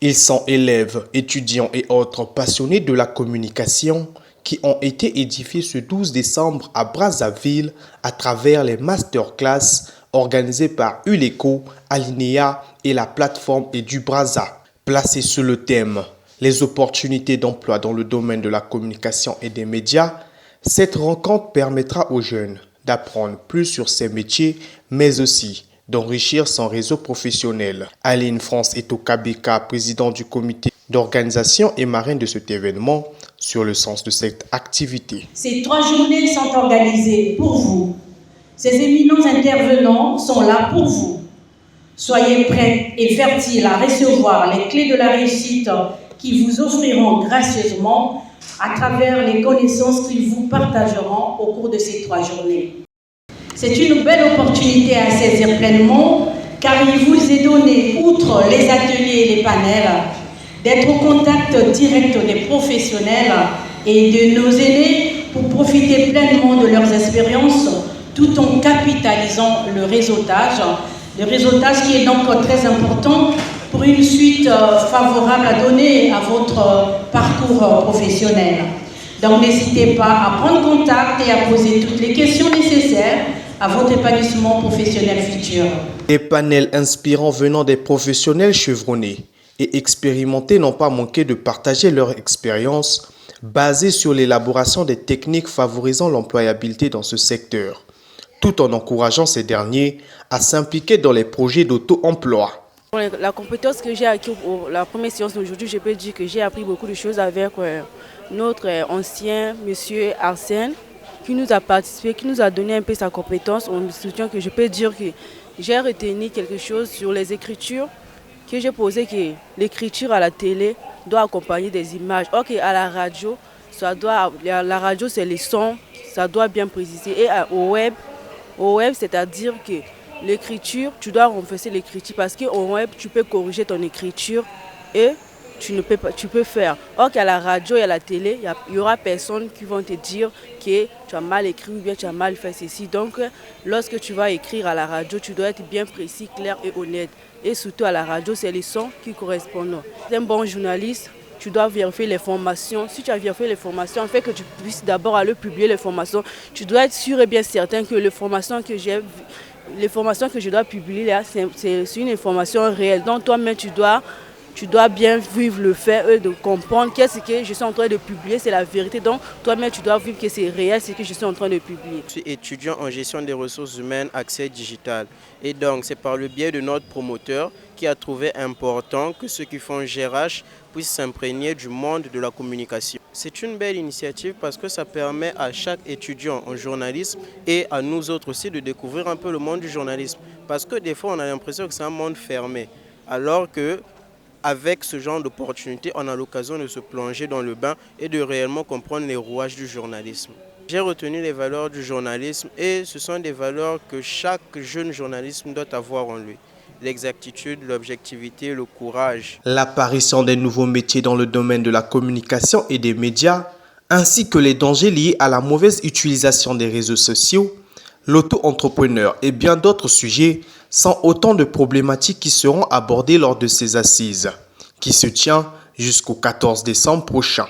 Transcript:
Ils sont élèves, étudiants et autres passionnés de la communication qui ont été édifiés ce 12 décembre à Brazzaville à travers les masterclass organisés par ULECO, Alinea et la plateforme EduBrazza. Placés sous le thème « Les opportunités d'emploi dans le domaine de la communication et des médias », cette rencontre permettra aux jeunes d'apprendre plus sur ces métiers, mais aussi d'enrichir son réseau professionnel. Aline France Etokabeka, président du comité d'organisation et marraine de cet événement, sur le sens de cette activité. Ces 3 journées sont organisées pour vous. Ces éminents intervenants sont là pour vous. Soyez prêts et fertiles à recevoir les clés de la réussite qui vous offriront gracieusement à travers les connaissances qu'ils vous partageront au cours de ces 3 journées. C'est une belle opportunité à saisir pleinement car il vous est donné, outre les ateliers et les panels, d'être au contact direct des professionnels et de nos aînés pour profiter pleinement de leurs expériences tout en capitalisant le réseautage qui est donc très important pour une suite favorable à donner à votre parcours professionnel. Donc n'hésitez pas à prendre contact et à poser toutes les questions nécessaires à votre épanouissement professionnel futur. Des panels inspirants venant des professionnels chevronnés et expérimentés n'ont pas manqué de partager leur expérience basée sur l'élaboration des techniques favorisant l'employabilité dans ce secteur, tout en encourageant ces derniers à s'impliquer dans les projets d'auto-emploi. La compétence que j'ai acquise pour la première séance d'aujourd'hui, je peux dire que j'ai appris beaucoup de choses avec notre ancien monsieur Arsène, qui nous a participé, qui nous a donné un peu sa compétence. On soutient que je peux dire que j'ai retenu quelque chose sur les écritures, que j'ai posé que l'écriture à la télé doit accompagner des images. Ok, à la radio, la radio c'est les sons, ça doit bien préciser. Et au web, c'est-à-dire que l'écriture, tu dois renforcer l'écriture parce qu'au web, tu peux corriger ton écriture et tu peux faire. Or qu'à la radio et à la télé, il y aura personne qui vont te dire que tu as mal écrit ou bien tu as mal fait ceci. Donc, lorsque tu vas écrire à la radio, tu dois être bien précis, clair et honnête. Et surtout à la radio, c'est les sons qui correspondent. Tu es un bon journaliste, tu dois vérifier les formations. Si tu as vérifié les formations, afin que tu puisses d'abord aller publier les formations, tu dois être sûr et bien certain que les formations que je dois publier là, c'est une information réelle. Donc toi-même, tu dois bien vivre le fait de comprendre qu'est-ce que je suis en train de publier, c'est la vérité. Donc toi-même, tu dois vivre que c'est réel, ce que je suis en train de publier. Je suis étudiant en gestion des ressources humaines, accès digital. Et donc, c'est par le biais de notre promoteur qui a trouvé important que ceux qui font GRH puissent s'imprégner du monde de la communication. C'est une belle initiative parce que ça permet à chaque étudiant en journalisme et à nous autres aussi de découvrir un peu le monde du journalisme. Parce que des fois, on a l'impression que c'est un monde fermé. Alors que avec ce genre d'opportunité, on a l'occasion de se plonger dans le bain et de réellement comprendre les rouages du journalisme. J'ai retenu les valeurs du journalisme et ce sont des valeurs que chaque jeune journaliste doit avoir en lui. L'exactitude, l'objectivité, le courage. L'apparition des nouveaux métiers dans le domaine de la communication et des médias, ainsi que les dangers liés à la mauvaise utilisation des réseaux sociaux, l'auto-entrepreneur et bien d'autres sujets sont autant de problématiques qui seront abordées lors de ces assises, qui se tient jusqu'au 14 décembre prochain.